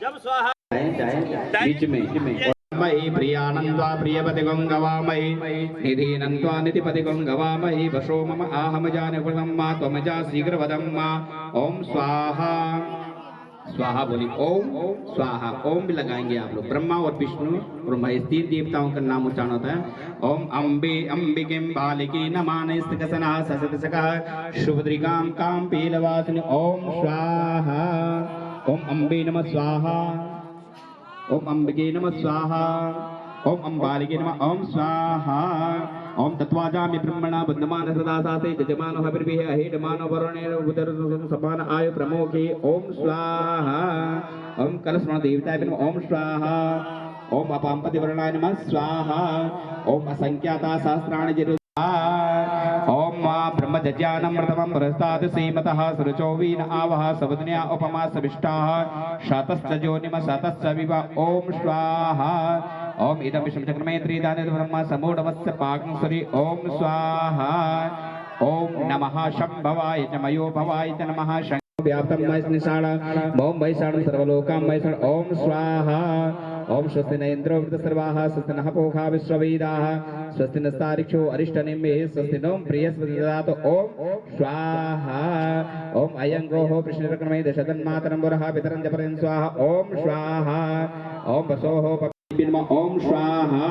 जब स्वाहा बीच में मयि प्रियानंदा प्रियपति गंगवामयि निधीनंदा निधिपति गंगवामयि वशो मम आहम जानकृतम्मा त्वमजा शीघ्रवदम्मा ओम स्वाहा। स्वाहा बोली ओम स्वाहा। ओम भी लगाएंगे आप लोग। ब्रह्मा और विष्णु और महेश तीन देवताओं का नाम उच्चारण होता है। ओम अम्बे अंबिकिं बालिकी नमानि स्तिकसना ससतसका शुभद्रिकां कां पीलवासिनी ओम स्वाहा। ओम अम्बे नमः स्वाहा। ओम अंबिके नमः स्वाहा। ओम अंबालिके नमः ओम स्वाहा। ओम तत्वाजामि ब्रह्मणा बद्धमान सदा साते जजमानो हविर्भिः अहेडमानो वरुणेन उदरसं समान आयु प्रमोखे ओम स्वाहा। ओम कलशमण देवताय नमः ओम स्वाहा। ओम अपाम्पति वरुणाय नमः स्वाहा। ओम असंख्याता सहस्राणि जिरु ओम ब्रह्मज्ञानमृतमं पुरस्तात् सीमतः सुरचोवीन आवह सवदन्या उपमा सविष्टाः शतश्च योनिम शतश्च विव ओम स्वाहा। ओम इदं विष्णुचक्रमे त्रिदाने ब्रह्म समूढमस्य पाकं सुरि ओम स्वाहा। ओम नमः शंभवाय च मयो भवाय च नमः व्याप्तं मयस्निषाण ओम वैषाणं सर्वलोकां वैषाण ओम स्वाहा। ओम स्वस्ति न इंद्रो वृतसर्वाः स्वस्ति नः पूषा विश्ववेदाः स्वस्ति नस्तारिक्षो अरिष्टनेमिः स्वस्ति नो बृहस्पतिर्दधातु ओम स्वाहा। ओम अयं गोः कृष्णचक्रमे दशतन्मातरं पितरं जपरं स्वाहा ओम स्वाहा। ओम वसोः ओम स्वाहा।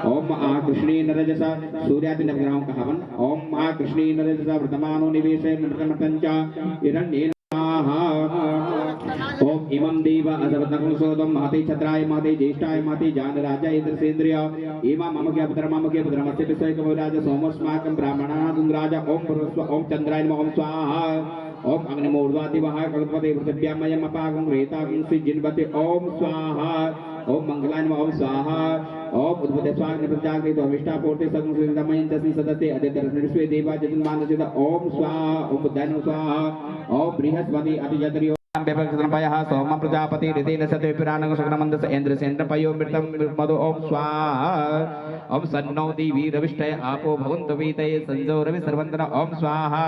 ओम आकृष्णे नरजसा सूर्यादिनवग्रहों का हवन ओम आकृष्णे नरजसा वर्तमानो निवेशे नृतमतंचा हिरण्येन ओम इमं देव असवत्नकुंसोदं महते छत्राय महते ज्येष्ठाय महते जानराजा इंद्रसेन्द्रिय इमं ममके पुत्रमस्य विश्वैकवराज सोमस्माकं ब्राह्मणानां राजा ओम पुरुष ओम चंद्राय नमः ओम स्वाहा। ओम अग्निमूर्ध्वादिवः कल्पते पृथिव्यामयम् अपागं रेतागं सिज्जिन्वते ओम स्वाहा। ओम मंगलाय नमः ओम स्वाहा। ओम उद्भूते स्वाग्नि प्रजाग्नि त्वमिष्टा पूर्ति सगं सुदमयं तस्मै सदते अदितरस्मै विश्वे देवा जगन्मानसित ओम स्वाहा। ओम बुद्धाय नमः स्वाहा। ओम बृहस्पति अतिजत्रियो व्यपक्षपयः सोम प्रजापति हृदयेन सते पिराणं शुक्रमन्दस इन्द्रसेन्द्र पयो मृतं मधु ओम स्वाहा। ओम सन्नो दिवि रविष्टय आपो भवन्तु वीतये संजो रवि सर्वन्तन ओम स्वाहा।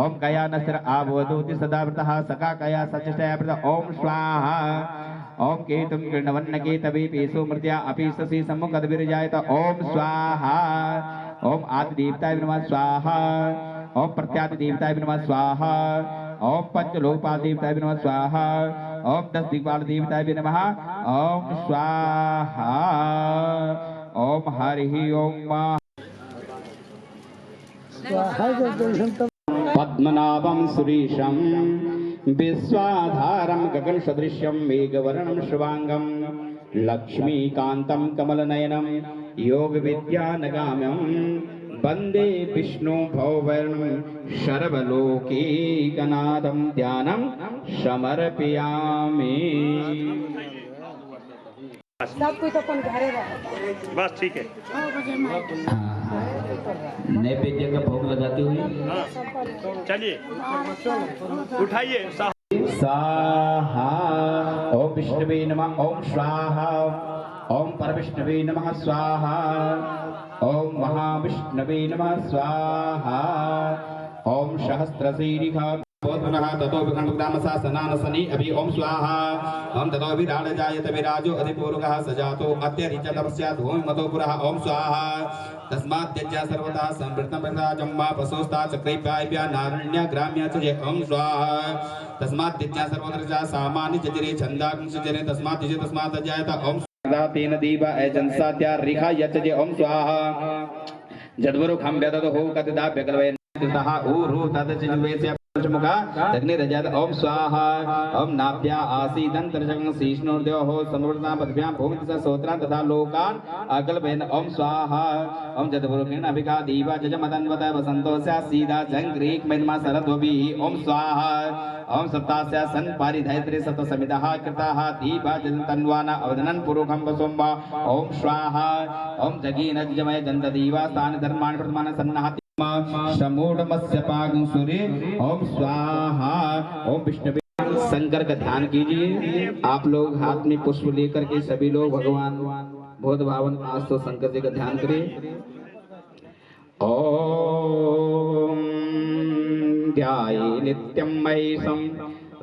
ओम कया नस्र आवदूति सदावृतः सका कया सचष्टय प्रद ओम स्वाहा। ओम केतुं कृणवन्न केतवे पेशो मृत्या अपि ससि सम्मुखद विरजायत ओम स्वाहा। ओम आदि देवताय नमः स्वाहा। ओम प्रत्यादि देवताय नमः स्वाहा। ओम पंचलोकपाल देवताय नमः स्वाहा। ओम 10 दिक्पाल देवताय नमः ओम स्वाहा। ओम हरि ओम पद्मनाभं सुरीशं विश्वाधारं गगनसदृश्यं मेघवर्णं शुभांगं लक्ष्मीकान्तं कमलनयनं योगविद्यानगाम्यं वन्दे विष्णु भववर्णं सर्वलोकैकनाथं ध्यानं समर्पयामि। सब कोई तो अपन घरे रहा बस ठीक है। नैवेद्य का भोग लगाते हुए चलिए उठाइए स्वाहा। ओम विष्णुवे नमः ओम स्वाहा। ओम परविष्णुवे नमः स्वाहा। ओम महाविष्णुवे नमः स्वाहा। ओम सहस्रशीर्षः बोधनः ततो विघ्नग्रामशासनानसनि अभि ओम स्वाहा। ओम ततो विराड जायत विराजो अधिपूर्वकः सजातो अत्यरिच तपस्या धूमि मतो पुरः ओम स्वाहा। तस्मात् त्यज्य सर्वथा संवृत्तं प्रसाजं वा पशुस्ता चक्रेभ्यः नारण्य ग्राम्य च जय ओम स्वाहा। तस्मात् त्यज्य सर्वत्र च सामान्य जजरे छन्दागं सजरे तस्मात् जायत ओम स्वाहा। तेन दीवा एजंसात्या रिखा यच जय ओम स्वाहा। जदवरु खम्ब्यदतो हो कतदाभ्यकलवे ततः ऊरु तदचजुवेस्य मुखा अग्निरजात ओम स्वाहा। ओम नाभ्या आसीदंतरजगं शीष्णोर्द्योः समवर्तना पदभ्यां भूमितः सोत्रान् तथा लोकान् अकल्पयन् ओम स्वाहा। ओम जदवरुकेण अभिका दीवा जजमदन्वत वसन्तोस्या सीदा जंग्रीक महिमा सरद्वभिः ओम स्वाहा। ओम सप्तास्या सन् पारिधैत्रे सतसमितः कृताः दीवा जन्तन्वाना अवदनन् पुरुखं वसुम्बा ओम स्वाहा। ओम जगीन जमय जन्तदीवा स्थान धर्माणि प्रथमान् सन्नाहति समूढ़मस्य पागं सूर्य ओम स्वाहा। ओम विष्णुवे शंकर का ध्यान कीजिए। आप लोग हाथ में पुष्प लेकर के सभी लोग भगवान बोध भावन आज तो शंकर जी का ध्यान करें। ओम ध्याये नित्यं महेशं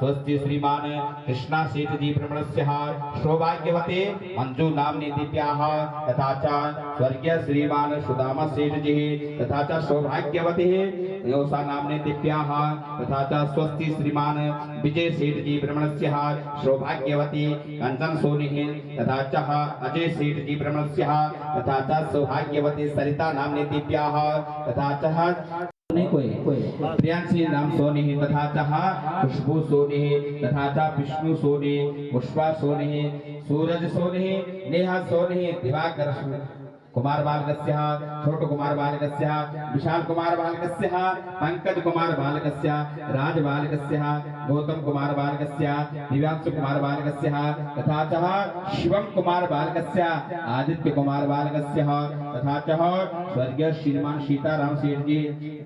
स्वस्ति श्रीमान कृष्णा सेठ जी ब्रह्मणस्यः सौभाग्यवते मंजू नाम्नी दिव्याः तथा च स्वर्गीय श्रीमान सुदामा सेठ जी तथा च सौभाग्यवते योसा नाम्नी दिव्याः तथा च स्वस्ति श्रीमान विजय सेठ जी ब्रह्मणस्यः सौभाग्यवती कंचन सोनिः तथा च अजय सेठ जी ब्रह्मणस्यः तथा च सौभाग्यवती सरिता नाम्नी दिव्याः तथा च प्रियांशी नाम सोनी तथा च खुशबू सोनी तथा च विष्णु सोनी पुष्पा सोनी सूरज सोनी नेहा सोनी दिवाकर कुमार बालकस्य छोटू कुमार बालकस्य विशाल कुमार बालकस्य पंकज कुमार बालकस्य राज बालकस्य गौतम कुमार बालकस्य दिव्यांशु कुमार बालकस्य तथा च शिवम कुमार बालकस्य आदित्य कुमार बालकस्य तथा च स्वर्गीय श्रीमान सीताराम सेठ जी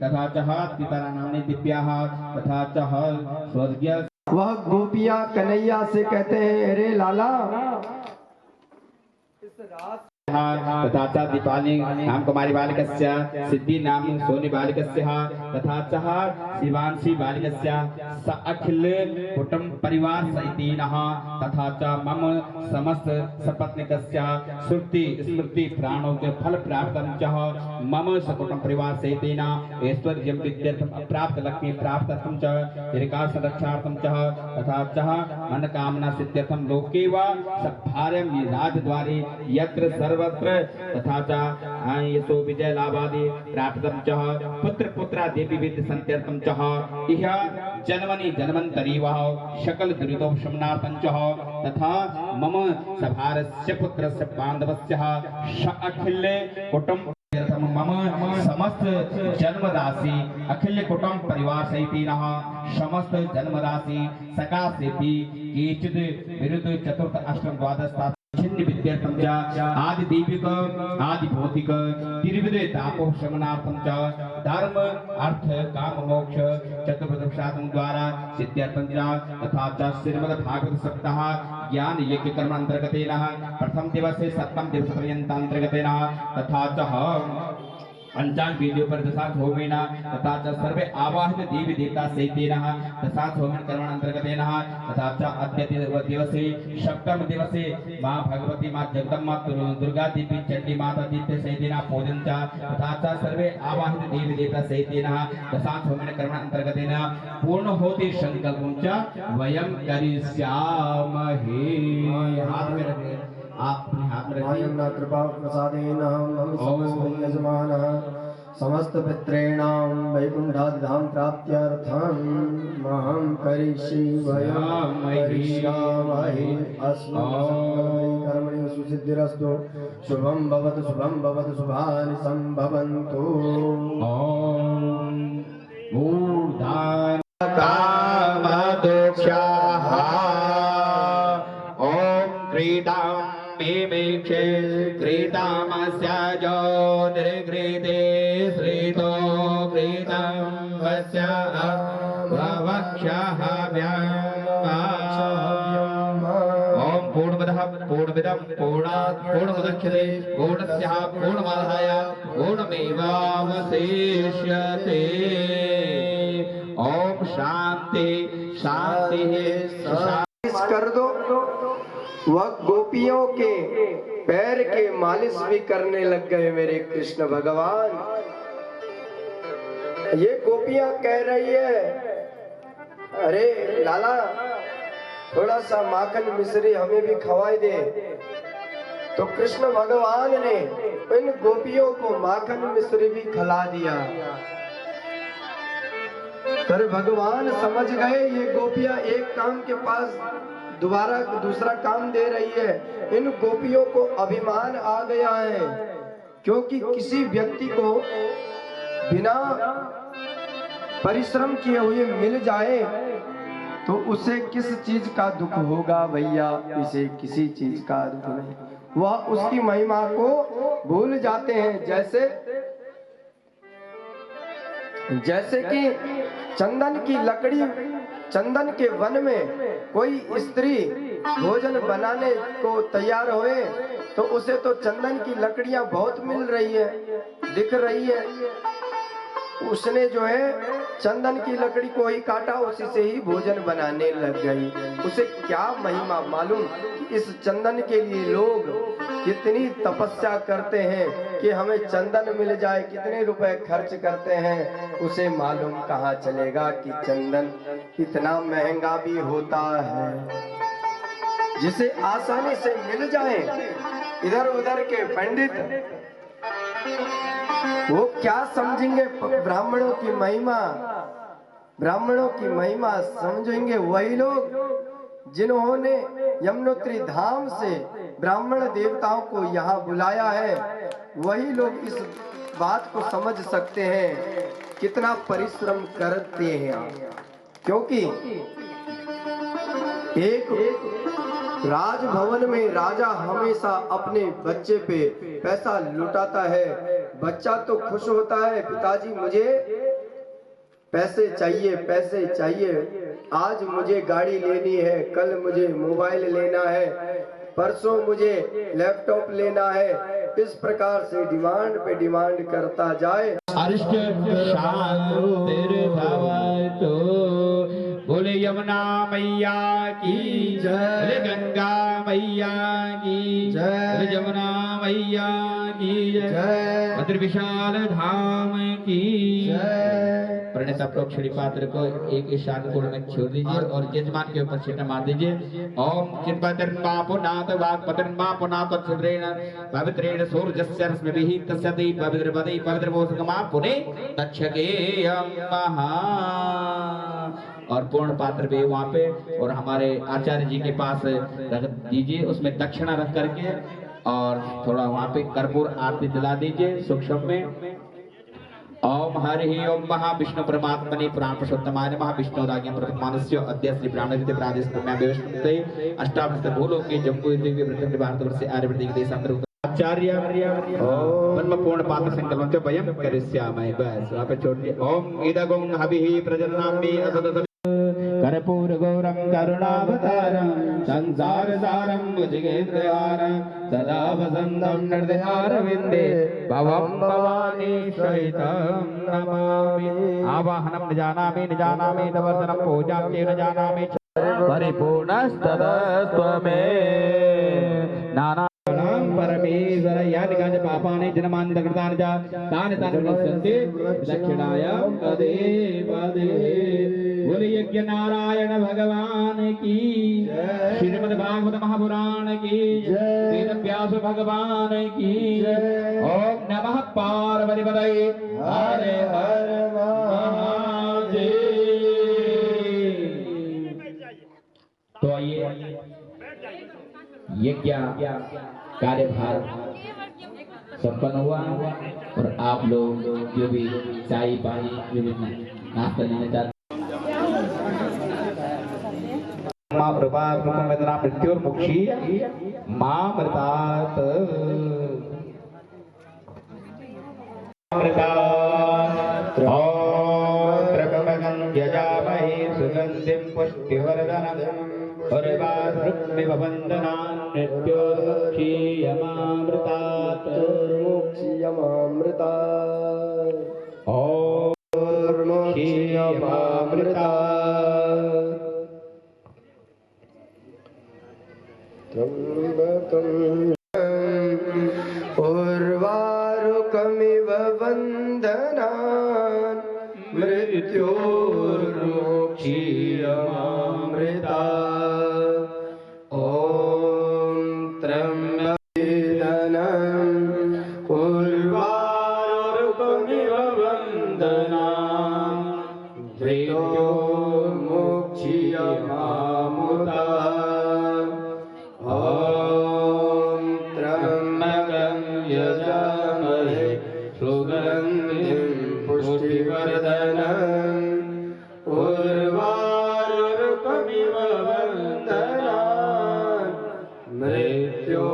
तथा च सीताराम नाम्नी दिव्याः तथा च स्वर्गीय वह गोपियां कन्हैया से कहते हैं अरे लाला तथा च दीपाली नाम कुमारी बालिकस्य सिद्धि नाम सोनी बालिकस्य तथा च शिवांशी बालिकस्य स अखिल कुटुंब परिवार सहितेनः तथा च मम समस्त सपत्निकस्य श्रुति स्मृति प्राणोदय फल प्राप्तं च मम सकुटुंब परिवार सहितेन ऐश्वर्यं विद्यार्थम् अप्राप्त लक्ष्मी प्राप्तर्थं च दीर्घकाल संरक्षणार्थं च तथा च मनोकामना सिद्ध्यर्थं लोके वा सभार्यं राजद्वारे यत्र सर्वत्र तथा च यशो विजय लाभादि प्राप्तं च पुत्र पुत्रा देवी विद्य संत्यर्थं च इह जन्मनि जन्मन्तरी वा सकल दुरितोपशमनार्थं च तथा मम सभारस्य पुत्रस्य बान्धवस्य स अखिल कुटुंब मम समस्त जन्म राशि अखिल कुटुंब परिवार सहितेनः समस्त जन्म राशि सकाशे केचित् विरुद्ध चतुर्थ अष्टम द्वादश छिन्न विद्यार्थं च आदि दैविक आदि भौतिक त्रिविध तापोपशमनार्थं च धर्म अर्थ काम मोक्ष चतुर्विध द्वारा सिद्ध्यर्थं च तथा च श्रीमद् भागवत सप्ताह ज्ञान यज्ञ कर्म अंतर्गतेन प्रथम दिवसे सप्तम दिवस पर्यंतांतर्गतेन तथा च पंचांग वीडियो पर दशांश होमेन तथा च सर्वे आवाहित देवी देवता सहितेन दशांश होमेन कर्मण अंतर्गतेन तथा च अद्य दिवसे सप्तम दिवसे मां भगवती मां जगदम्बा दुर्गा देवी चंडी माता दित्य सहितेन पूजन च तथा च सर्वे आवाहित देवी देवता सहितेन दशांश होमेन कर्मण अंतर्गतेन पूर्ण होति संकल्पं च वयं करिष्यामहे। हाथ में रखिए आप अपने हाथ में रखिए। कृपा प्रसादेन मम समस्त यजमानः समस्त पितॄणां वैकुंठादिधाम प्राप्त्यर्थं महं करिष्यामहे अस्मत् कर्मणि सुसिद्धिरस्तु शुभं भवतु शुभानि संभवन्तु। ओम ऊर्ध्वं कामदोक्षाः ओम क्रीडां मेमेक्षे क्रीडामस्य जो निर्गृते श्रीतो क्रीडं वस्य भवक्षः ओम पूर्णमदः पूर्णमिदं पूर्णात् पूर्णमुदच्यते पूर्णस्य पूर्णमादाय पूर्णमेवावशिष्यते। ओम शांति शांति कर दो। वह गोपियों के पैर के मालिश भी करने लग गए मेरे कृष्ण भगवान। ये गोपियां कह रही है अरे लाला थोड़ा सा माखन मिश्री हमें भी खवाई दे। तो कृष्ण भगवान ने इन गोपियों को माखन मिश्री भी खिला दिया। पर भगवान समझ गए ये गोपियां एक काम के पास दोबारा दूसरा काम दे रही है। इन गोपियों को अभिमान आ गया है, क्योंकि किसी व्यक्ति को बिना परिश्रम किए हुए मिल जाए तो उसे किस चीज का दुख होगा भैया, इसे किसी चीज का दुख नहीं। वह उसकी महिमा को भूल जाते हैं। जैसे कि चंदन की लकड़ी, चंदन के वन में कोई स्त्री भोजन बनाने को तैयार होए तो उसे तो चंदन की लकड़ियां बहुत मिल रही है, दिख रही है, उसने जो है चंदन की लकड़ी को ही काटा, उसी से ही भोजन बनाने लग गई। उसे क्या महिमा मालूम कि इस चंदन के लिए लोग कितनी तपस्या करते हैं कि हमें चंदन मिल जाए, कितने रुपए खर्च करते हैं। उसे मालूम कहाँ चलेगा कि चंदन इतना महंगा भी होता है। जिसे आसानी से मिल जाए इधर उधर के पंडित, वो क्या समझेंगे ब्राह्मणों की महिमा। ब्राह्मणों की महिमा समझेंगे वही लोग जिन्होंने यमुनोत्री धाम से ब्राह्मण देवताओं को यहाँ बुलाया है। वही लोग इस बात को समझ सकते हैं कितना परिश्रम करते हैं। क्योंकि एक राजभवन में राजा हमेशा अपने बच्चे पे पैसा लुटाता है। बच्चा तो खुश होता है, पिताजी मुझे पैसे चाहिए, पैसे चाहिए, आज मुझे गाड़ी लेनी है, कल मुझे मोबाइल लेना है, परसों मुझे लैपटॉप लेना है। इस प्रकार से डिमांड पे डिमांड करता जाए। अरिष्ट शांतिर भवतु, बोले यमुना मैया की जय, बोले गंगा मैया की जय, बोले यमुना मैया की जय, भद्र विशाल धाम की जय। प्रणेता प्रोक्षणी पात्र को एक ईशान कोण में छोड़ दीजिए और यजमान के ऊपर छींटा मार दीजिए। ओम चिन्पतिर्मा पुनात वाक्पतिर्मा पुनात छुद्रेण पवित्रेण सूर्यस्य रश्मिभिः तस्यति पवित्रपदे पवित्रमोसकमा पुने तक्षके यमः। और पूर्ण पात्र भी वहाँ पे और हमारे आचार्य जी के पास रख दीजिए, उसमें दक्षिणा रख करके और थोड़ा वहाँ पे कर्पूर आरती दिला दीजिए सूक्ष्म में। ओम हरि ओम महाविष्णु परमात्मने पुराण पुरुषोत्तमाय नमः। विष्णु राज्ञ प्रथमानस्य अद्य श्री ब्राह्मणविद्य प्रादेशिकम्या विष्णुते अष्टादश भूलोके जम्बू द्वीपे पृथ्वी भारतवर्षे आर्यवर्ते देशांतर आचार्य ब्रह्म पूर्ण पात्र संकल्पं च वयं करिष्यामहे। बस वहाँ पे छोड़ दिए। ओम इदगुं हविः प्रजननाम्नि असदस कर्पूर गौरम करुणावतारम संसार सारम भुजगेन्द्रहारम सदा वसंतम हृदयारविंदे भवम भवानी सहितं नमामि। आवाहनं न जानामि दर्शनं पूजां च न जानामि परिपूर्णस्तदस्त्वमे नाना परमेश्वर यानि कानि पापानि जन्मानि कृतानि च तानि विनश्यन्ति दक्षिणायां पदे पदे। बोले यज्ञ नारायण भगवान की श्रीमद् भागवत महापुराण की वेद व्यास भगवान की। ओम नमः पार्वती पतये हरे हर महादेव। तो आइए यज्ञ कार्यभार संपन्न हुआ और आप लोग जो भी चाय पानी जो भी नाश्ता लेना चाहते माँ प्रभात वेदना मृत्युर्मुक्षी माँ मृतात यजामहे सुगंधिं पुष्टिवर्धनम् उर्वारुक्मिव वन्दनान् मृत्योर्मुक्षीयमामृतात् उर्वारुकमिव वन्दनान् मृत्योर्मुक्षीयमामृतात्। ओम त्र्यम्बकेन उर्वारुकमिव वन्दनान् मृत्योर्मुक्षीयमामृतात्। ओम त्र्यम्बकं यजामहे सुगन्धिं पुष्टिवर्धनम् उर्वारुकमिव वन्दनान् मृत्योर्मुक्षीयमामृतात्।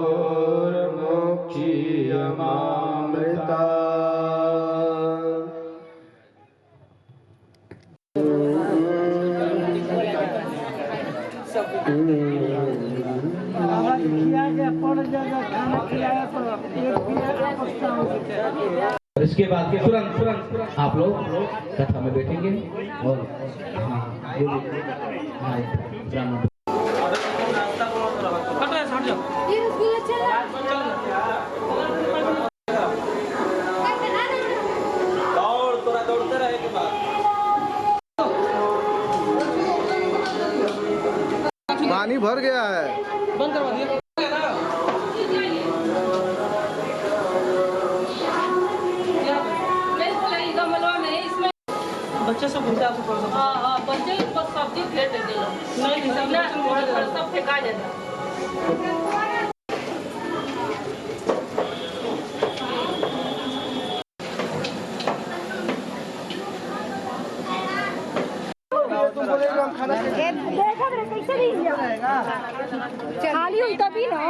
खिया के पड़ जाएगा, खाना खिलाया तो एक खिलाया और इसके बाद तुरंत आप लोग कथा में बैठेंगे और ब्राह्मण ये रसगुल्ला चला दौड़ते रहे के बाद पानी भर गया है। बंद करवा दिया बच्चे सब घूमते आपको बच्चे बस सब्जी फेंक देते लोग नहीं सब फेंका जाता खाली हुई तभी ना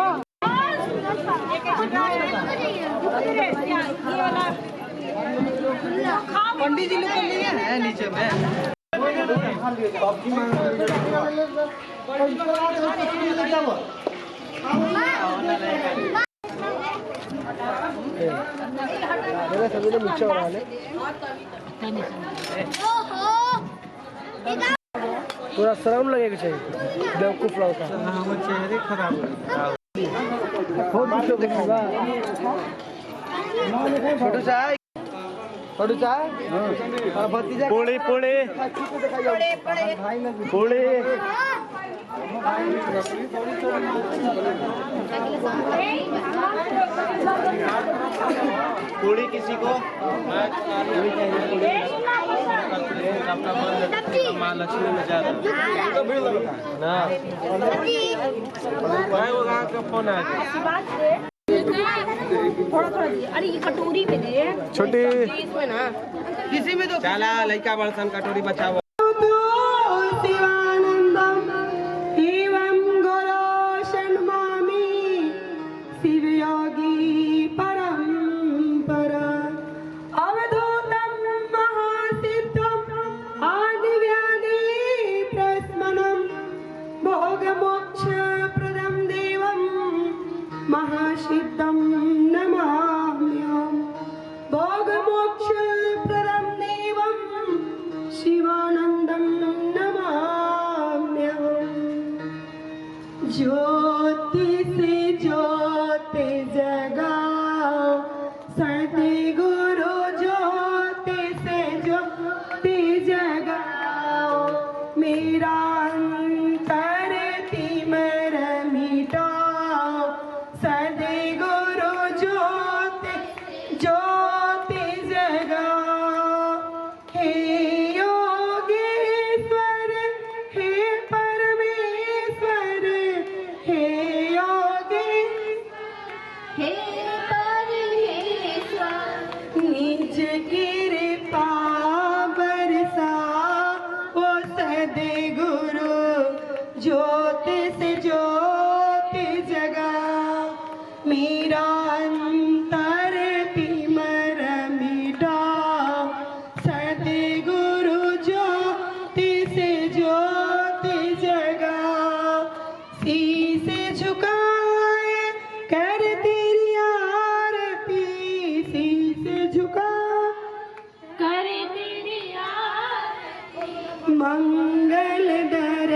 पंडित जी लोग है नीचे में सभी लोग नीचे हो रहा है। पूरा शर्म लगेगा चाहिए बेवकूफ लड़का। चेहरे खराब छोटू चाय छोटू चाय और भतीजा पोड़े पोड़े पोड़े पूरी किसी को माँ लक्ष्मी में जा रहा ना वो कहाँ का फोन है थोड़ा अरे ये कटोरी में दे छोटी इसमें ना किसी में तो चला लड़का बड़सन कटोरी बचाओ महासिद्धं नमाम्यहं भोगमोक्षप्रदं देवं शिवानन्दं नमाम्यहं ज्योति से ज्योति जगाओ सद्गुरु ज्योति से ज्योति जगाओ मेरा अंतर तिमिर मिटाओ सद्गुरु ज्योति ज्योति जगाओ हे योगेश्वर हे परमेश्वर हे योगेश्वर हे परमेश्वर निज कृपा बरसा ओ सद्गुरु ज्योति से ज्योति जगा मेरा अंतर तिमिर मिटा सद्गुरु ज्योति से ज्योति जगा शीश झुकाए कर तेरी आरती शीश झुका करे तेरी आरती मंगल दर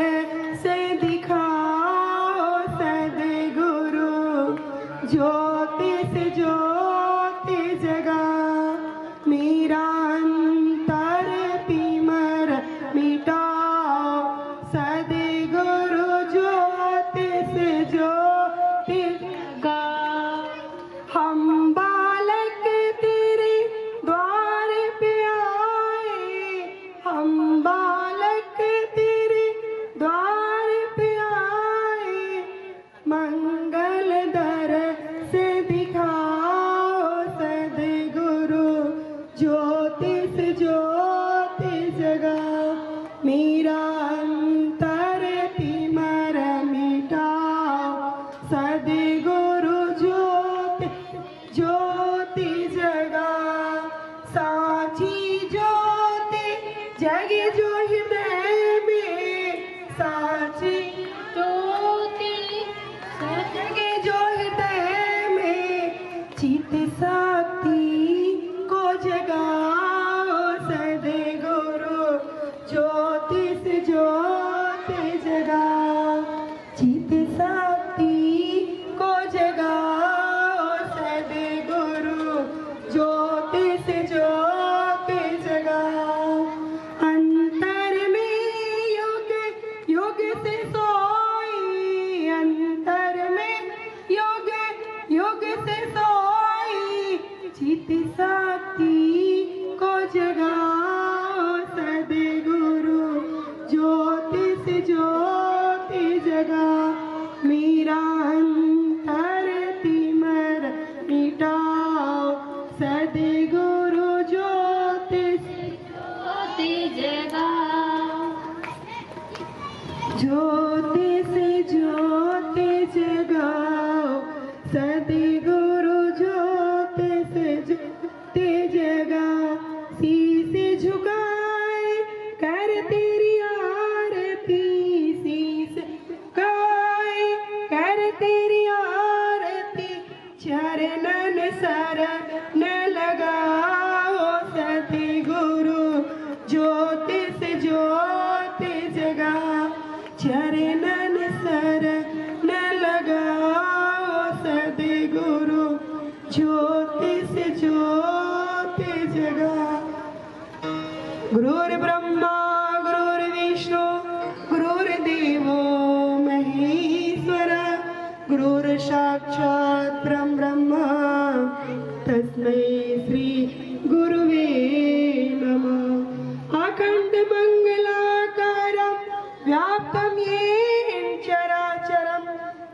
से दिखाओ सद्गुरु ज्योति से ज्योति जगा मेरा अंतर तिमिर मिटाओ सद्गुरु ज्योति से ज्योति जगा हम बालक तेरे द्वार पे आए हम बालक तेरे द्वार पे आए मंगल दर से दिखाओ सद्गुरु ज्योति से ज्योति जगा मेरा अंतर तिमिर मिटाओ सद्गुरु ज्योति ज्योति जगा साची ज्योति जगे जो हृदय में साची ज्योति जगे जो हृदय में चित शक्ति को जगाओ सदगुरु ज्योति से ज्योति जगाओ चित शक्ति को जगाओ सदगुरु ज्योति से ज्योति जगाओ अंतर में युग युग से सोई अंतर में युग युग से सोई चित शक्ति को जगाओ सदगुरु ज्योति से ज्योति जगा मेरा अंतर तिमर मिटाओ सदगुरु ज्योति से ज्योति जगाओ ज्योति से ज्योति जगाओ सदगुरु ज्योति से ज्योति जगाओ शीश झुकाए कर तेरी आरती शीश झुकाए कर तेरी आरती चरणन शरण लगाओ सतगुरु ज्योति से ज्योति जगाओ चरणन शरण लगाओ सतगुरु ज्योति से ज्योति जगाओ गुरुर्ब्रह्मा गुरुर्विष्णु गुरुर्देवो महेश्वर गुरुर्साक्षात् परब्रह्म तस्मै श्री गुरुवे नमः अखंड मंगलाकारं व्याप्तं येन चराचरं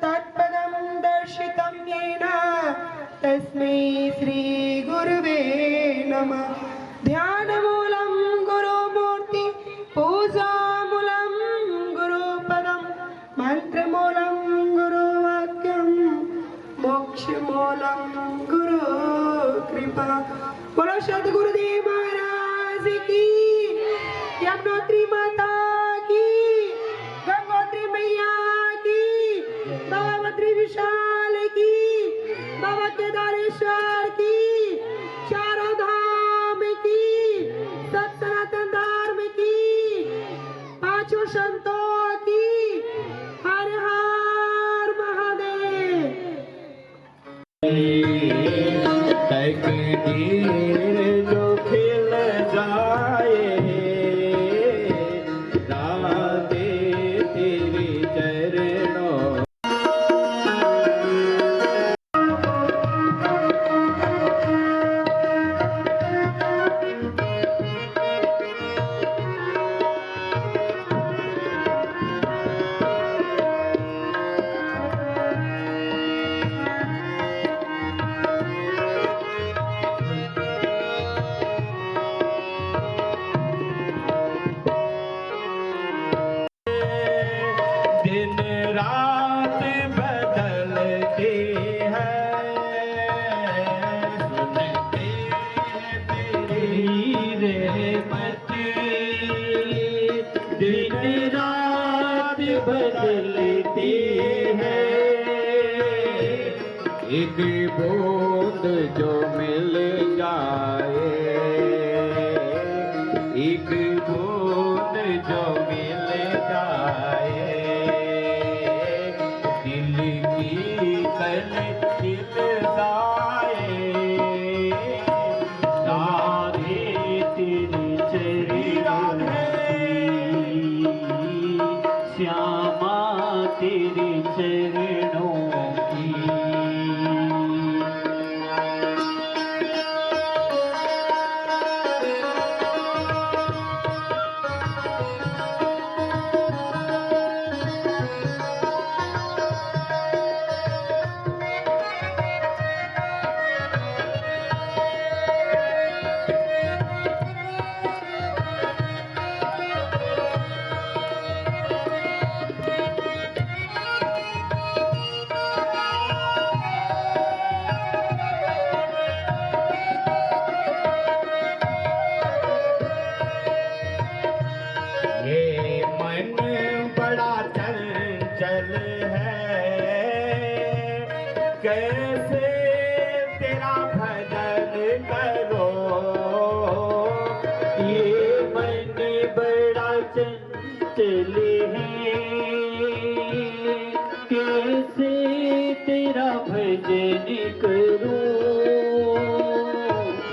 तत्पदं दर्शितं येन तस्मै श्री गुरुवे नमः ध्यानमूलं गुरुमूर्ति पूजामूलं गुरुपदं मंत्रमूलं गुरुवाक्यं मोक्षमूलं गुरु कृपा बोलो सद्गुरुदेव महाराज की यमुनोत्री माता की गंगोत्री मैया की बाबा बद्री विशाल की बाबा केदारेश्वर की चारों धाम की सत सनातन धर्म की पांचों संतों की हर हर महादेव तकदीर जो खिल जाए राधे तेरे चरणों दिन रात बदलते हैं सुनते तेरी रहमत दिन रात बदलते हैं एक बूंद जो मिल जाए एक बूंद जो मिल जाए दिल की कल खिल जाए राधे तेरी चरणों श्यामा तेरे चरणों की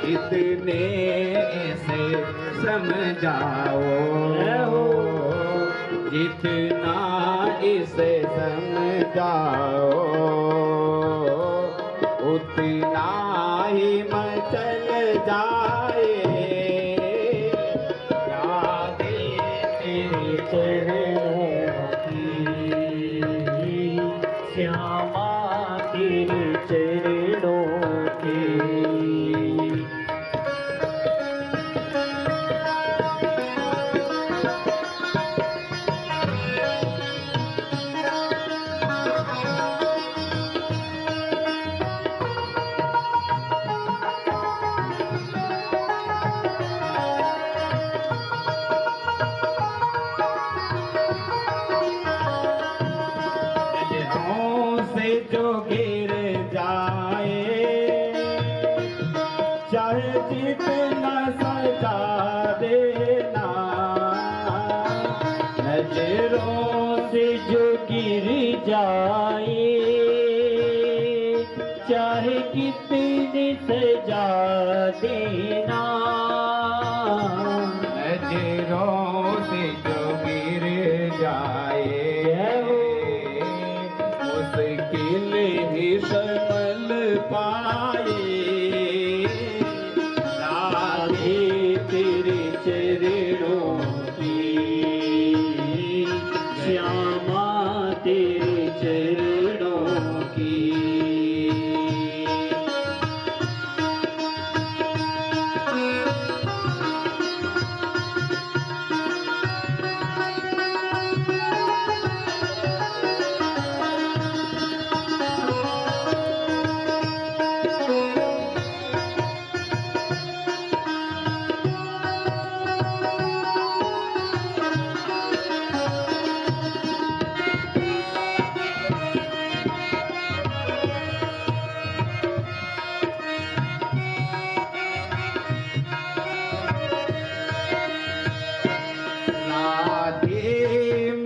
इतने से समझाओ, जितना इसे समझाओ उतना ही मचल जाए। यादें तेरे चरणों की, श्यामा तेरे चरणों की। से जो गिर जाए, चाहे जितना सजा देना, नजरों से जो गिर जाए, चाहे कितनी सजा देना, नजरों से जो गिर जाए संभल पाए। राधे तेरे चरणों की, श्यामा तेरे चरणों की।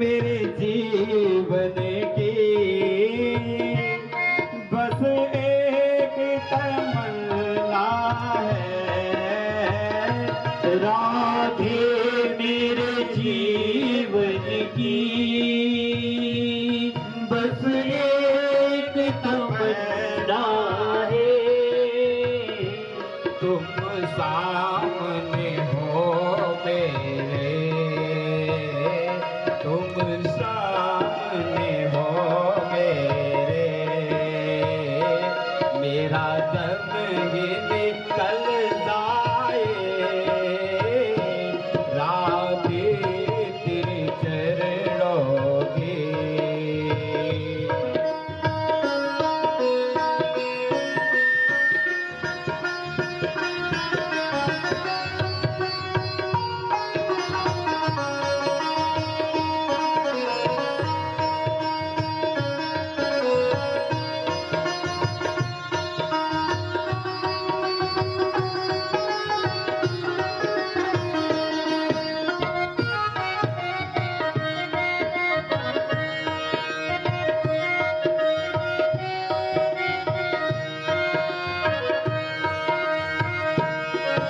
मेरे जीवन की बस एक तमन्ना है, राधे मेरे जीवन की बस एक तमन्ना है। तुम सामने हो मेरे, तुम सामने हो मेरे, मेरा दम ही निकल जाए। राधे तेरे चरणों की।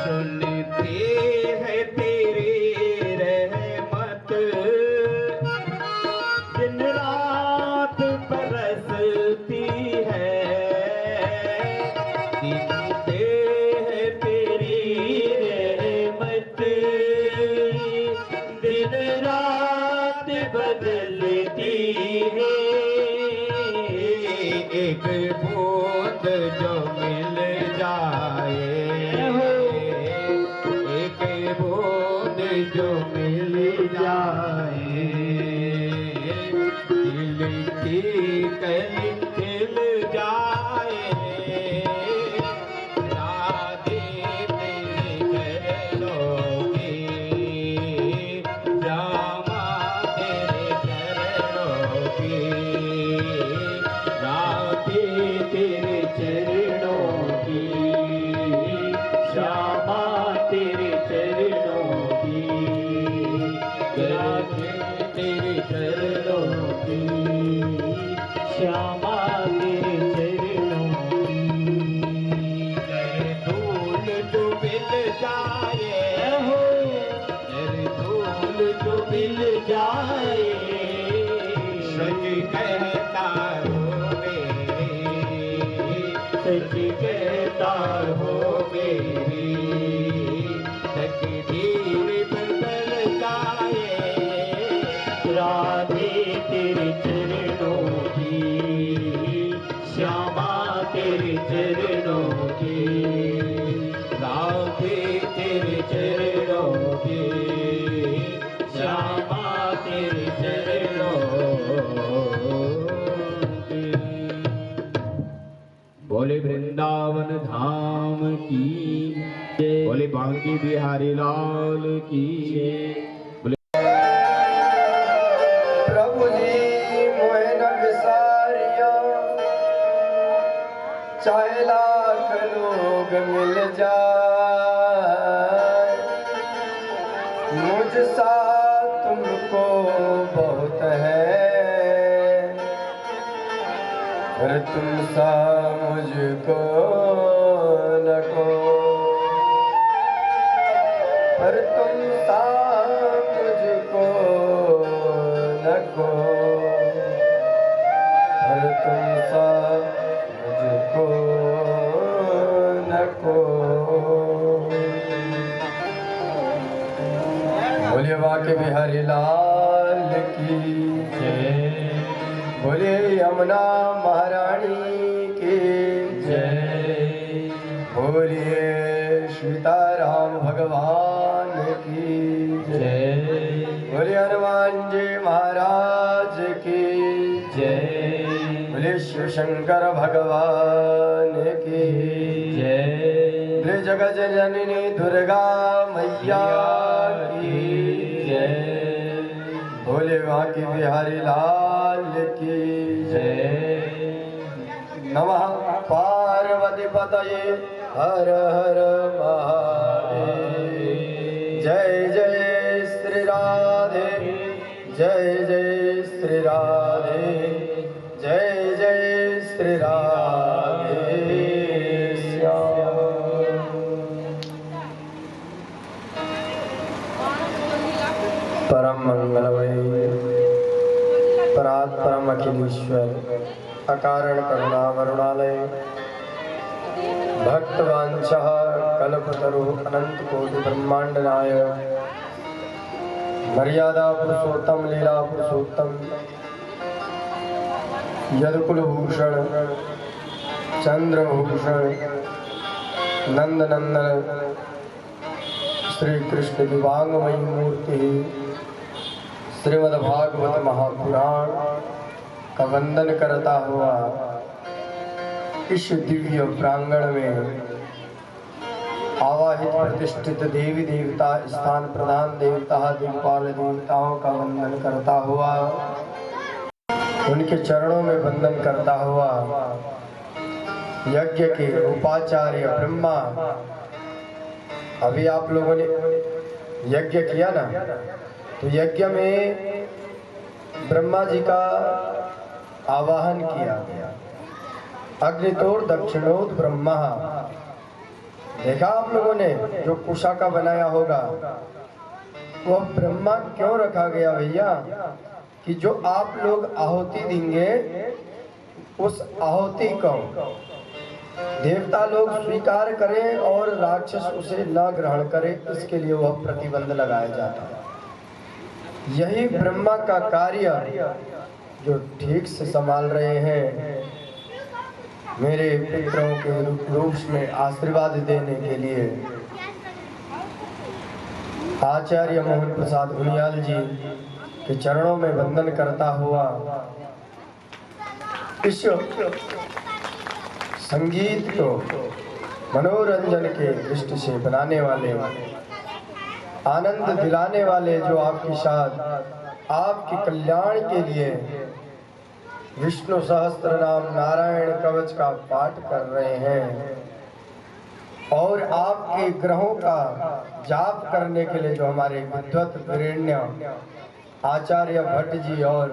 सुनते हैं तेरी रहमत, दिन रात बरसती है। सुनते हैं तेरी रहमत, दिन रात बदलती है। एक बूंद जो मिल जाए, बूंद जो मिल जाए, दिल की कली खिल जाए। राधे तेरे चरणों की, श्यामा तेरे चरणों की। राधे तेरे चरणों की, श्यामा तेरे चरणों की। बोले बांके बिहारी लाल की। प्रभु जी मोहे न विसारिया, चाहे लाख लोग मिल जाए, मुझसा तुमको बहुत है, पर तुम सा मुझको न को, पर तुम सा मुझको न को, पर तुम सा मुझको न को। बोलिए बांके बिहारी लाल की जय, बोले यमुना महारानी की जय, बोलिए सीताराम भगवान की जय, बोले हनुमान जी महाराज की जय, बोले शिव शंकर भगवान की जय, बोले जगत जननी दुर्गा मैया की जय, बोले बांके बिहारी लाल की जय। नमः पार्वती पतये हर हर महादेव। जय जय श्री राधे, जय जय श्री राधे, जय जय श्री राधे श्याम। परम मंगलमय परात्परम अखिलेश्वर अकारण करुणा वरुणालय भक्तवांछः कल्पतरुः अनंत कोटि ब्रह्मांड नायक मर्यादा पुरुषोत्तम लीला पुरुषोत्तम यदुकुलभूषण चंद्रभूषण नंदनंदन श्री कृष्ण की वांगमयी मूर्ति श्रीमद्भागवत महापुराण का वंदन करता हुआ इस दिव्य प्रांगण में आवाहित प्रतिष्ठित देवी देवता स्थान प्रधान देवता दिक्पाल देवताओं का वंदन करता हुआ उनके चरणों में वंदन करता हुआ यज्ञ के उपाचार्य ब्रह्मा, अभी आप लोगों ने यज्ञ किया ना, तो यज्ञ में ब्रह्मा जी का आवाहन किया गया। अग्नितोर दक्षिणोत ब्रह्मा, देखा आप लोगों ने जो कुशा का बनाया होगा वो ब्रह्मा क्यों रखा गया भैया, कि जो आप लोग आहुति देंगे उस आहुति को देवता लोग स्वीकार करें और राक्षस उसे न ग्रहण करे, इसके लिए वह प्रतिबंध लगाया जाता है। यही ब्रह्मा का कार्य जो ठीक से संभाल रहे हैं, मेरे पितरों के रूप में आशीर्वाद देने के लिए आचार्य मोहन प्रसाद गुनियाल जी के चरणों में वंदन करता हुआ इस संगीत को मनोरंजन के दृष्टि से बनाने वाले, आनंद दिलाने वाले, जो आपके साथ आपके कल्याण के लिए विष्णु सहस्त्र नाम नारायण कवच का पाठ कर रहे हैं और आपके ग्रहों का जाप करने के लिए जो हमारे विद्वत वरेण्य आचार्य भट्ट जी और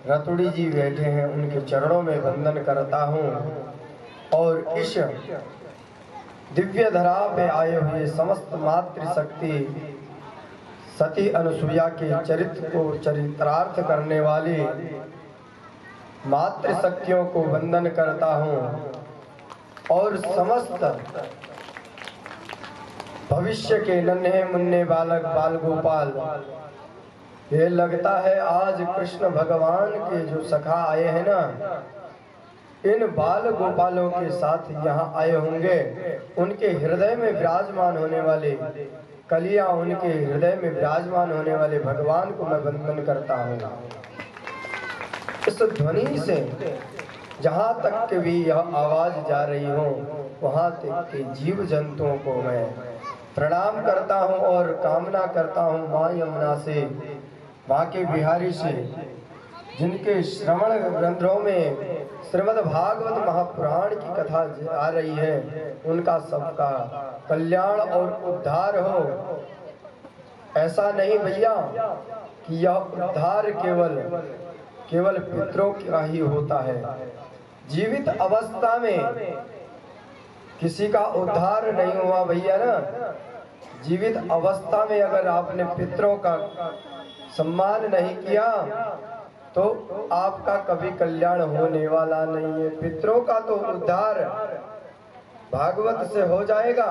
रतुड़ी जी बैठे हैं, उनके चरणों में वंदन करता हूँ और इस दिव्य धरा पे आए हुए समस्त मातृशक्ति सती अनुसुईया के चरित्र को चरितार्थ करने वाली मातृशक्तियों को वंदन करता हूँ और समस्त भविष्य के नन्हे मुन्ने बालक बाल गोपाल, ये लगता है आज कृष्ण भगवान के जो सखा आए हैं ना, इन बाल गोपालों के साथ यहाँ आए होंगे। उनके हृदय में विराजमान होने वाले कलियां, उनके हृदय में विराजमान होने वाले भगवान को मैं वंदन करता हूँ। इस ध्वनि से जहाँ तक के भी यह आवाज जा रही हो वहाँ तक के जीव जंतुओं को मैं प्रणाम करता हूँ और कामना करता हूँ माँ यमुना से, माँ के बिहारी से, जिनके श्रवण ग्रंथों में श्रीमद् भागवत महापुराण की कथा आ रही है, उनका सबका कल्याण और उद्धार हो। ऐसा नहीं भैया कि यह उद्धार केवल पितरों का ही होता है। जीवित अवस्था में किसी का उद्धार नहीं हुआ भैया ना। जीवित अवस्था में अगर आपने पितरों का सम्मान नहीं किया तो आपका कभी कल्याण होने वाला नहीं है। पितरों का तो उद्धार भागवत से हो जाएगा,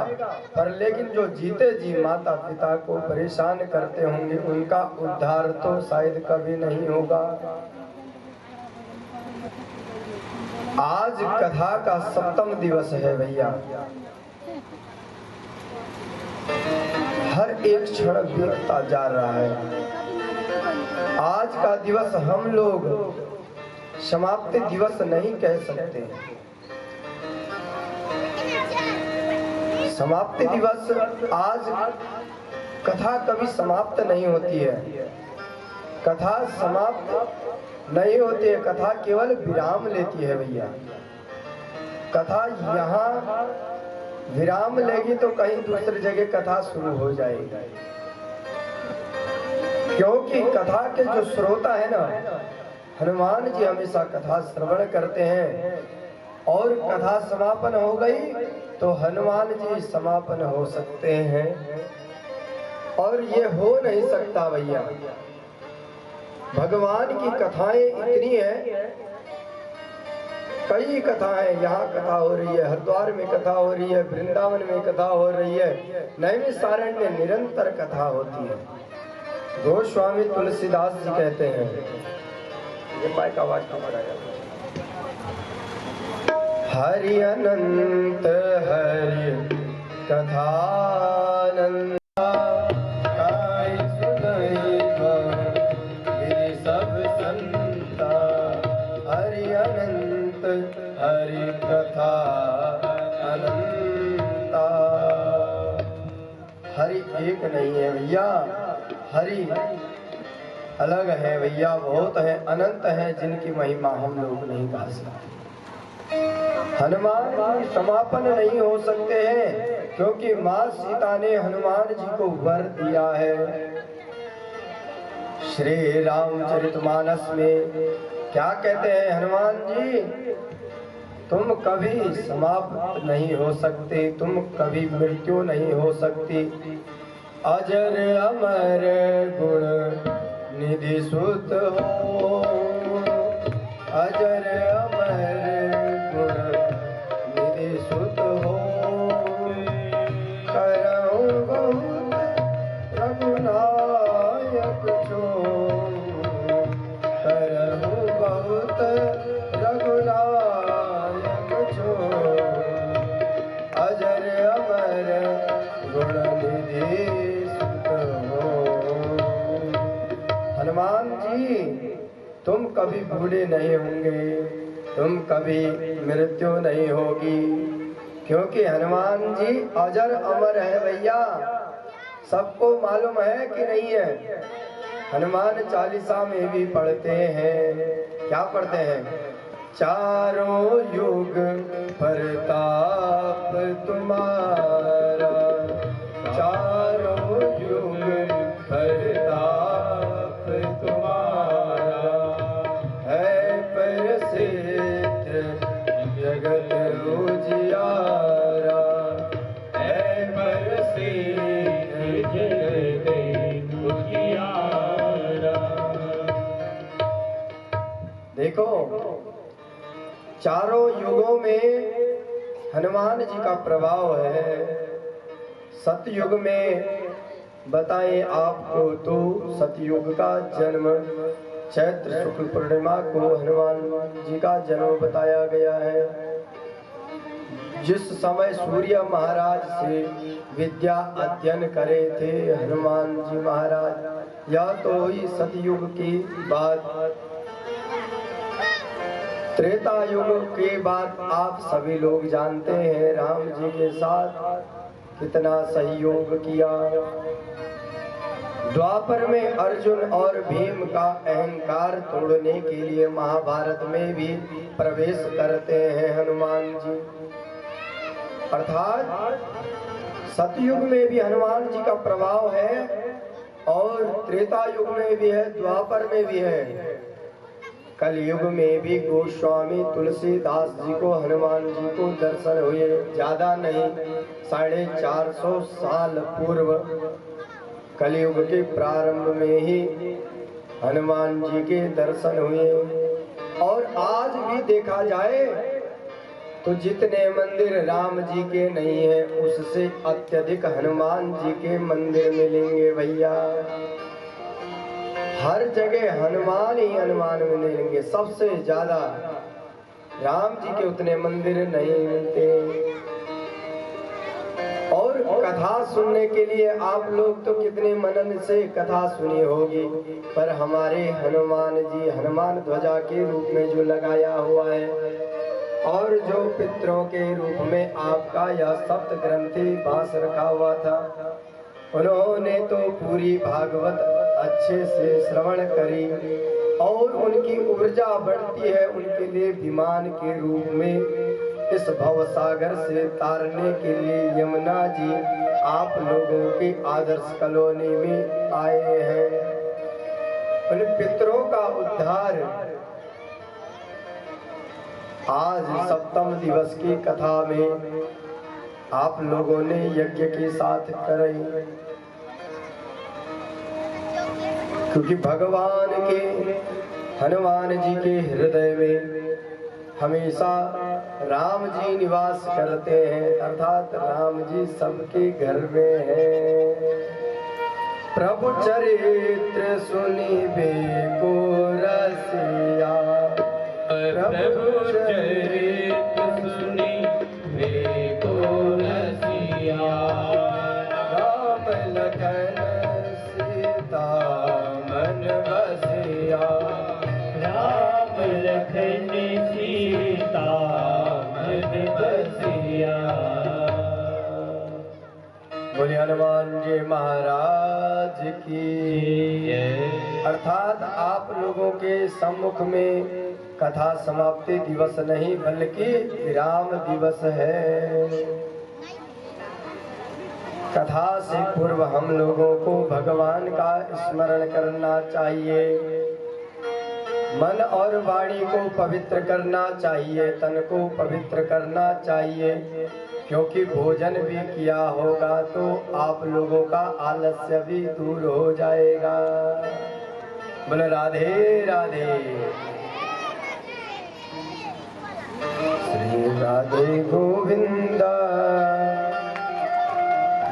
पर लेकिन जो जीते जी माता पिता को परेशान करते होंगे उनका उद्धार तो शायद कभी नहीं होगा। आज कथा का 7वां दिवस है भैया। हर एक क्षण बीतता जा रहा है। आज का दिवस हम लोग समाप्ति दिवस नहीं कह सकते। समाप्ति दिवस आज कथा कभी समाप्त नहीं होती है। कथा समाप्त नहीं होती है, कथा केवल विराम लेती है भैया। कथा यहाँ विराम लेगी तो कहीं दूसरी जगह कथा शुरू हो जाएगी, क्योंकि कथा के जो श्रोता है ना, हनुमान जी हमेशा कथा श्रवण करते हैं और कथा समापन हो गई तो हनुमान जी समापन हो सकते हैं, और ये हो नहीं सकता भैया। भगवान की कथाएं इतनी है, कई कथाएं, यहाँ कथा हो रही है, हरिद्वार में कथा हो रही है, वृंदावन में कथा हो रही है, नैमिषारण्य में निरंतर कथा होती है। गोस्वामी तुलसीदास जी कहते हैं, ये माइक आवाज का बढ़ाया, हरि अनंत हरि कथानंद हरि कथा अनंता। हरि एक नहीं है भैया, हरि अलग है भैया, बहुत है, अनंत है, जिनकी महिमा हम लोग नहीं गा सकते। हनुमान जी समापन नहीं हो सकते हैं, क्योंकि माँ सीता ने हनुमान जी को वर दिया है। श्री रामचरितमानस में क्या कहते हैं हनुमान जी, तुम कभी समाप्त नहीं हो सकते, तुम कभी मृत्यु नहीं हो सकती। अजर अमर गुण निधि सुत हो, अजर अमर गुण निधि सुत हो, करहु बहुत रघुनायक जो, करहु बहुत रघुनायक जो, अजर अमर गुण निधि सुत हो। हनुमान जी तुम कभी बूढ़े नहीं होंगे, तुम कभी मृत्यु नहीं होगी, क्योंकि हनुमान जी अजर अमर है भैया। सबको मालूम है कि नहीं है? हनुमान चालीसा में भी पढ़ते हैं, क्या पढ़ते हैं? चारों युग प्रताप तुम्हारा, चारों युग प्रताप तुम्हारा, है प्रसिद्ध जगत उजियारा, है प्रसिद्ध जगत उजियारा। देखो, चारों युगों में हनुमान जी का प्रभाव है। सतयुग में बताएं आपको तो सतयुग का जन्म चैत्र शुक्ल पूर्णिमा को हनुमान जी का जन्म बताया गया है। जिस समय सूर्य महाराज से विद्या अध्ययन करे थे हनुमान जी महाराज, यह तो हुई सतयुग की बात। त्रेता युग के बाद आप सभी लोग जानते हैं राम जी के साथ कितना सहयोग किया। द्वापर में अर्जुन और भीम का अहंकार तोड़ने के लिए महाभारत में भी प्रवेश करते हैं हनुमान जी। अर्थात सतयुग में भी हनुमान जी का प्रभाव है और त्रेता युग में भी है, द्वापर में भी है। कलयुग में भी गोस्वामी तुलसीदास जी को हनुमान जी को दर्शन हुए। ज्यादा नहीं, 450 साल पूर्व कलयुग के प्रारंभ में ही हनुमान जी के दर्शन हुए। और आज भी देखा जाए तो जितने मंदिर राम जी के नहीं है उससे अत्यधिक हनुमान जी के मंदिर मिलेंगे भैया। हर जगह हनुमान ही हनुमान मिलेंगे, सबसे ज्यादा। राम जी के उतने मंदिर नहीं मिलते। और कथा सुनने के लिए आप लोग तो कितने मनन से कथा सुनी होगी, पर हमारे हनुमान जी हनुमान ध्वजा के रूप में जो लगाया हुआ है और जो पितरों के रूप में आपका यह सप्त ग्रंथी बांस रखा हुआ था, उन्होंने तो पूरी भागवत अच्छे से श्रवण करी और उनकी ऊर्जा बढ़ती है उनके लिए विमान के रूप में इस भव सागर से तारने के लिए यमुना जी आप लोगों के आदर्श कॉलोनी में आए हैं। उन पितरों का उद्धार आज सप्तम दिवस की कथा में आप लोगों ने यज्ञ के साथ करें, क्योंकि भगवान के हनुमान जी के हृदय में हमेशा राम जी निवास करते हैं, अर्थात राम जी सबके घर में हैं। प्रभु चरित्र सुनिबे को रसिया, प्रभु चरित्र सुनिबे को रसिया, राम लखन सीता मन बसिया, राम लखन सीता मन बसिया। बोले हनुमान जी महाराज की। अर्थात आप लोगों के सम्मुख में कथा समाप्ति दिवस नहीं बल्कि विराम दिवस है। कथा से पूर्व हम लोगों को भगवान का स्मरण करना चाहिए, मन और वाणी को पवित्र करना चाहिए, तन को पवित्र करना चाहिए, क्योंकि भोजन भी किया होगा तो आप लोगों का आलस्य भी दूर हो जाएगा। बोले राधे राधे। श्री राधे गोविंदा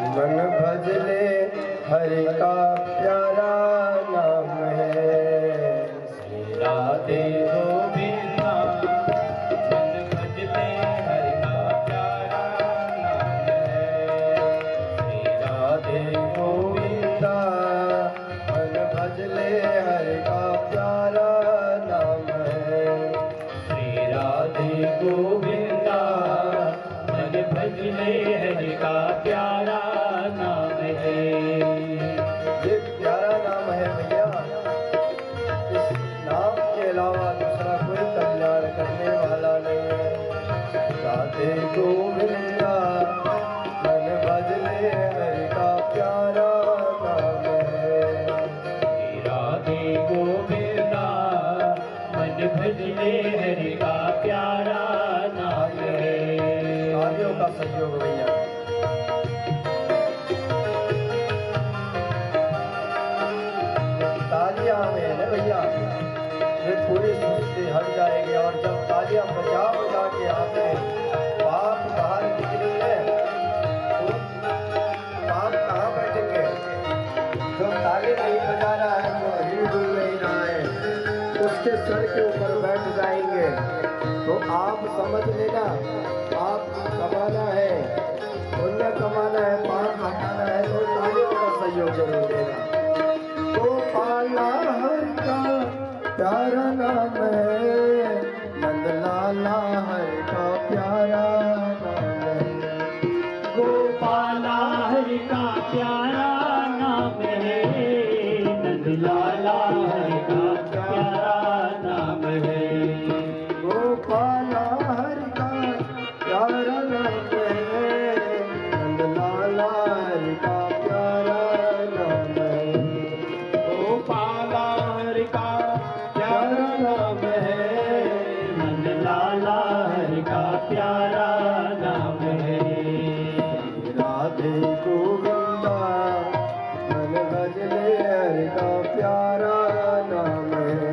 मन भजले हरि का प्यारा नाम है। श्री राधे गोविंदा मन भजले हरि का प्यारा नाम है। श्री राधे गोविंदा मन भजले हरि का प्यारा नाम है। श्री राधे गोविंदा मन भजले हरि का प्यारा नाम है। ये प्यारा नाम है भैया, इस नाम के अलावा दूसरा कोई कल्याण करने वाला नहीं है। राधे गोविंदा मन भजले हरि का प्यारा नाम है। राधे गोविंदा मन भजले हरि का प्यारा नाम है। तालियों का सहयोग भैया। तालियां में है भैया, ये पूरी सुस्ती हट जाएगी। और जब तालियां बजा बजा के आते बाप बाहर निकलेंगे तो बाप कहाँ बैठेंगे? जो ताली नहीं बजा रहा है, जो हिल नहीं रहा है, उसके सर के ऊपर बैठ जाएंगे। तो आप समझ लेना, आप कमाना है, पुण्य कमाना है, पाप हटाना है, तो तालियों का सहयोग जरूर देना। गोपाला हरि का प्यारा नाम है, नंद राधे गोविंदा मन भज ले हरि का प्यारा नाम है।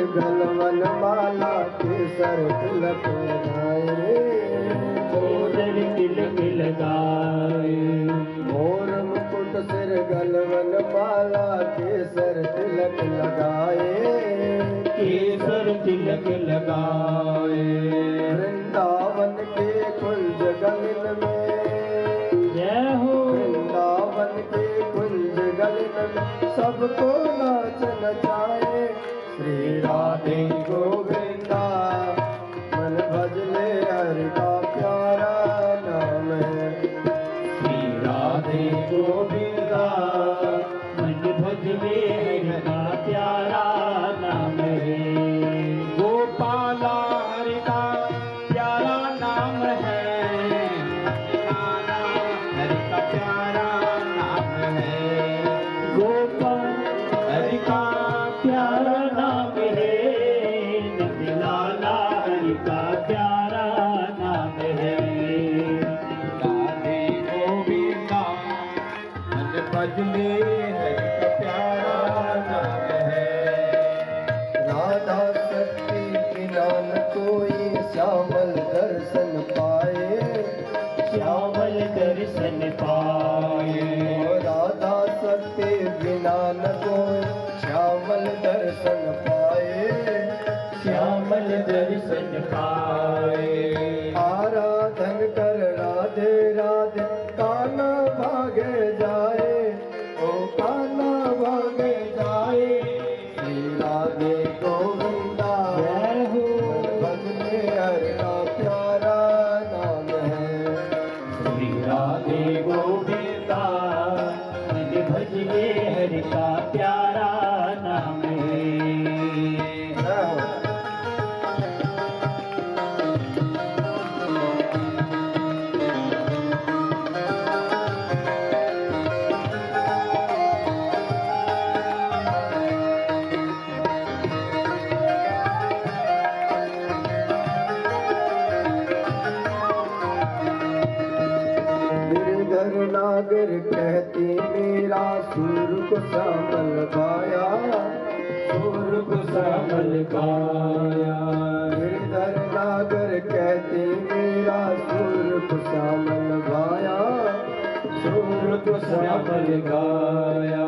गलवन माला केसर तिलक लगाए मोर तिलक लगाए। मोर मुकुट सिर गलवन माला केसर तिलक लगाए केसर तिलक लगाए। वृंदावन के कुंज गलिन में जय हो वृंदावन के कुंज गलिन में सबको नाच नचाए। श्री राधे गोविंदा मन भज ले हरि का प्यारा नाम है। श्री राधे गोविंदा मन भज ले हरि का प्यारा नाम है। गोपाला हरि का प्यारा नाम है। हरि का प्यारा नाम है। गोपाल हरि का प्यारा नाम है। नंदलाला हरि का प्यारा नाम है। राधे गोविंदा मन भज ले हरि का प्यारा नाम है। राधा शक्ति बिना न कोई श्यामल दर्शन पाए श्यामल दर्शन पाए। राधा शक्ति बिना न कोई श्यामल दर्शन पाए श्यामल दर्शन पाए। आराधन कर राधे राधे काना भागे जाए ओ काना भागे जाए। श्री राधे गोविंदा भजने हरि का प्यारा नाम है। श्री राधे गोविंदा भजने हरि का प्यारा नाम है। गिरधर नागर कहते मेरा सूर को श्यामल गाया सूर को श्यामल गाया। गिरधर नागर कहते मेरा सूर को श्यामल गाया सूर को श्यामल गाया।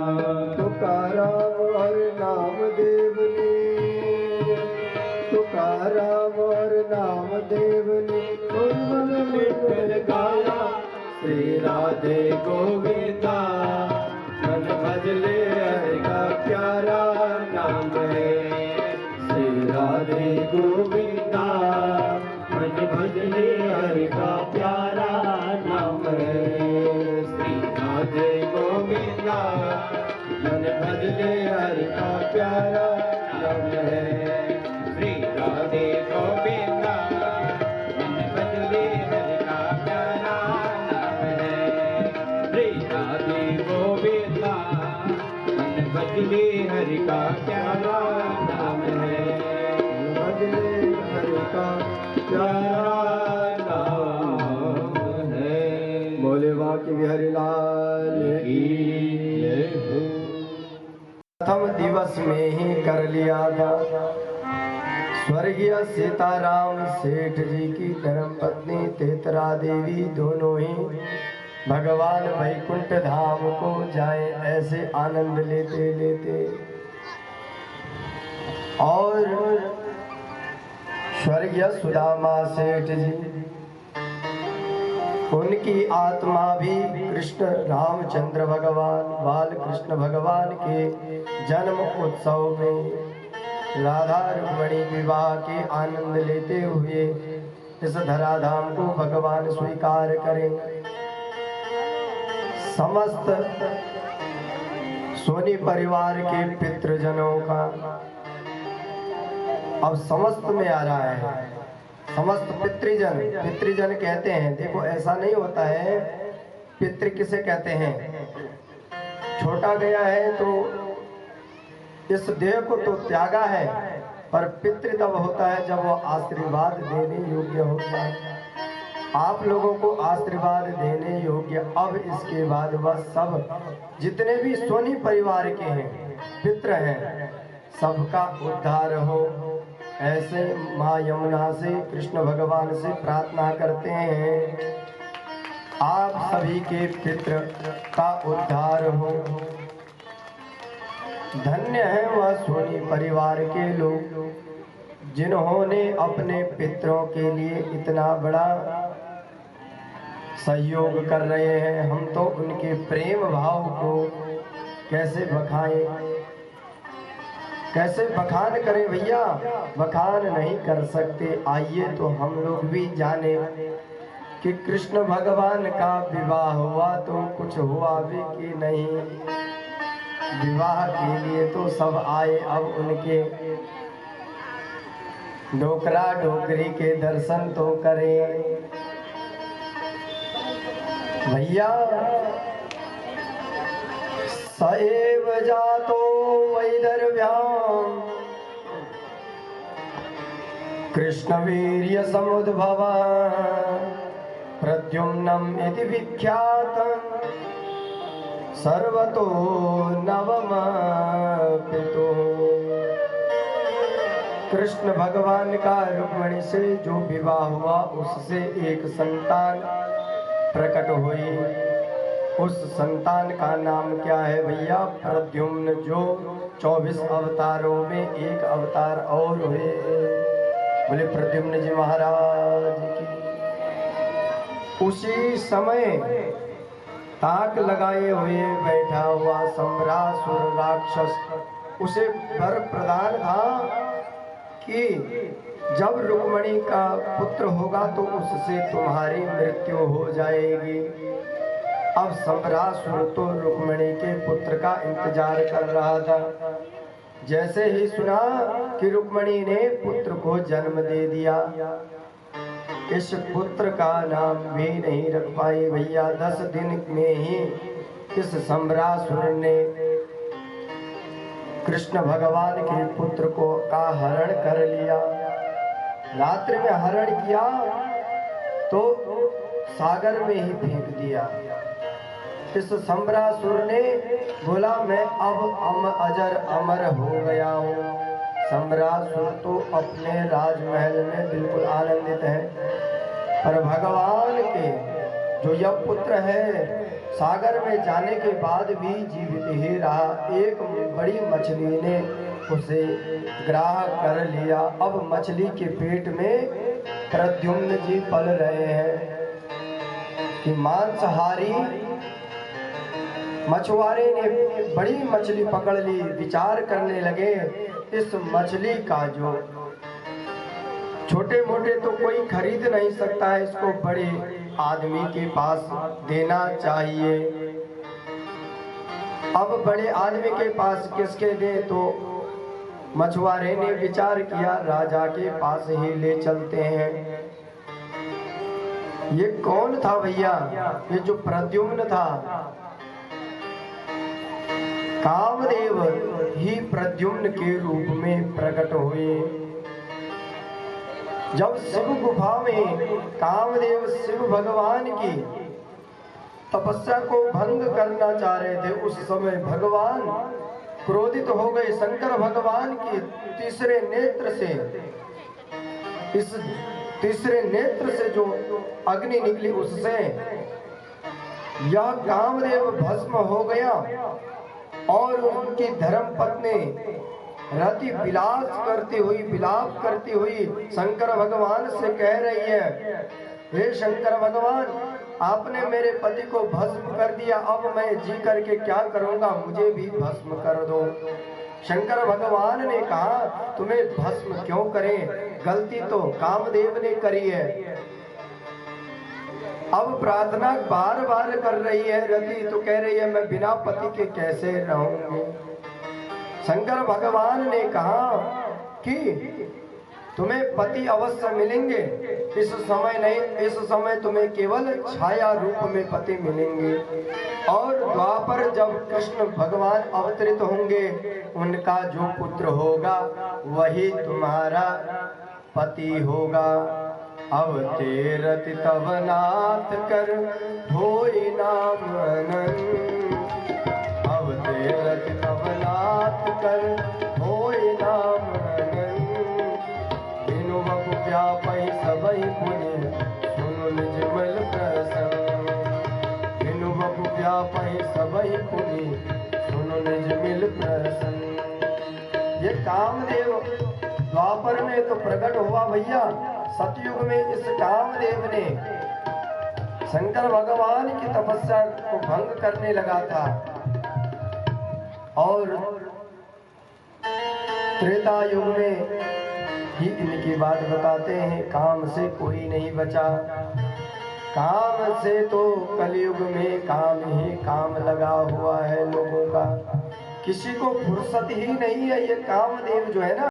तुकाराम और नामदेव ने तुकाराम और नामदेव ने उन्मन मिलकर गाया। श्री राधे गोविंदा मन भज ले हरि का प्यारा नाम है। श्री राधे गोविंदा मन भज ले हरि का प्यारा नाम है। श्री राधे गोविंदा मन भज ले हरि का प्यारा नाम है। श्री राधे गोविंदा मन भज ले हरि का प्यारा राधे गोविंदा मन भजले हरि का प्यारा नाम है। भजले हरि का प्यारा नाम है। बोले बाकी बिहारी लाल की जय हो। प्रथम दिवस में ही कर लिया था स्वर्गीय सीताराम सेठ जी की धर्म पत्नी तेतरा देवी दोनों ही भगवान वैकुंठ धाम को जाए ऐसे आनंद लेते लेते। और स्वर्गीय सुदामा सेठ जी उनकी आत्मा भी कृष्ण रामचंद्र भगवान बाल कृष्ण भगवान के जन्म उत्सव में राधा रुक्मणी विवाह के आनंद लेते हुए इस धराधाम को भगवान स्वीकार करें। समस्त सोनी परिवार के पितृजनों का अब समस्त में आ रहा है। समस्त पितृजन, पितृजन कहते हैं, देखो ऐसा नहीं होता है। पितृ किसे कहते हैं? छोटा गया है तो इस देह को तो त्यागा है, पर पितृ तब होता है जब वो आशीर्वाद देने योग्य होता है। आप लोगों को आशीर्वाद देने योग्य अब इसके बाद वह सब जितने भी सोनी परिवार के हैं, पितृ हैं, सबका उद्धार हो, ऐसे माँ यमुना से कृष्ण भगवान से प्रार्थना करते हैं। आप सभी के पितृ का उद्धार हो। धन्य है वह सोनी परिवार के लोग जिन्होंने अपने पितरों के लिए इतना बड़ा सहयोग कर रहे हैं। हम तो उनके प्रेम भाव को कैसे बखाएं, कैसे बखान करें भैया? बखान नहीं कर सकते। आइए तो हम लोग भी जाने कि कृष्ण भगवान का विवाह हुआ तो कुछ हुआ भी कि नहीं। विवाह के लिए तो सब आए, अब उनके डोकरा डोकरी के दर्शन तो करें भैया। सएव जातो वैदर्भ्याम कृष्णवीर्य समुद्भव प्रद्युम्नम इति विख्यातम् सर्वतो नवम पितु। कृष्ण भगवान का रुक्मिणी से जो विवाह हुआ उससे एक संतान प्रकट हुई। उस संतान का नाम क्या है भैया? प्रद्युम्न, जो 24 अवतारों में एक अवतार और हुए। बोले प्रद्युम्न जी महाराज की। उसी समय ताक लगाए हुए बैठा हुआ सम्रासुर राक्षस उसे वर प्रदान था कि जब रुक्मिणी का पुत्र होगा तो उससे तुम्हारी मृत्यु हो जाएगी। अब सम्रासुर तो रुक्मिणी के पुत्र का इंतजार कर रहा था। जैसे ही सुना कि रुक्मिणी ने पुत्र को जन्म दे दिया, इस पुत्र का नाम भी नहीं रख पाई भैया। 10 दिन में ही इस सम्रासुर ने कृष्ण भगवान के पुत्र को का हरण कर लिया। रात्रि में हरण किया तो सागर में ही फेंक दिया। इस सम्रासुर ने बोला मैं अब अजर अमर हो गया हूँ। सम्रासुर तो अपने राजमहल में बिल्कुल आनंदित है, पर भगवान के जो यह पुत्र है सागर में जाने के बाद भी जीवित ही रहा। एक बड़ी मछली ने उसे ग्राह कर लिया। अब मछली के पेट में प्रद्युम्न जी पल रहे हैं कि मांसाहारी मछुआरे ने बड़ी मछली पकड़ ली। विचार करने लगे इस मछली का जो छोटे मोटे तो कोई खरीद नहीं सकता है, इसको बड़े आदमी के पास देना चाहिए। अब बड़े आदमी के पास किसके दे? तो मछुआरे ने विचार किया राजा के पास ही ले चलते हैं। ये कौन था भैया? ये जो प्रद्युम्न था, कामदेव ही प्रद्युम्न के रूप में प्रकट हुए। जब शिव गुफा में कामदेव शिव भगवान की तपस्या को भंग करना चाह रहे थे, उस समय भगवान क्रोधित हो गए। शंकर भगवान की तीसरे नेत्र से, इस तीसरे नेत्र से जो अग्नि निकली उससे यह कामदेव भस्म हो गया और उनकी धर्म पत्नी रति विलाप करती हुई शंकर भगवान से कह रही है, हे शंकर भगवान, आपने मेरे पति को भस्म कर दिया, अब मैं जी करके क्या करूंगा? मुझे भी भस्म कर दो। शंकर भगवान ने कहा तुम्हें भस्म क्यों करें, गलती तो कामदेव ने करी है। अब प्रार्थना बार बार कर रही है रति, तो कह रही है मैं बिना पति के कैसे रहूंगी। शंकर भगवान ने कहा कि तुम्हें पति अवश्य मिलेंगे, इस समय नहीं, इस समय तुम्हें केवल छाया रूप में पति मिलेंगे। और द्वापर जब कृष्ण भगवान अवतरित होंगे, उनका जो पुत्र होगा वही तुम्हारा पति होगा। अवतेरत तब नाथ कर होई नाम अनंत, अवतेरत तब नाथ कर होई नाम अनंत। बिनु बपु व्यापहि सबहि पुनि सुनु निज बल प्रसन्न, बिनु बपु व्यापहि सबहि पुनि सुनु निज मिल प्रसन्न। ये कामदेव द्वापर में तो प्रकट हुआ भैया, सतयुग में इस कामदेव ने शंकर भगवान की तपस्या को भंग करने लगा था। और त्रेता युग में ही इनकी बात बताते हैं, काम से कोई नहीं बचा। काम से तो कलयुग में काम ही काम लगा हुआ है लोगों का, किसी को फुर्सत ही नहीं है। ये कामदेव जो है ना,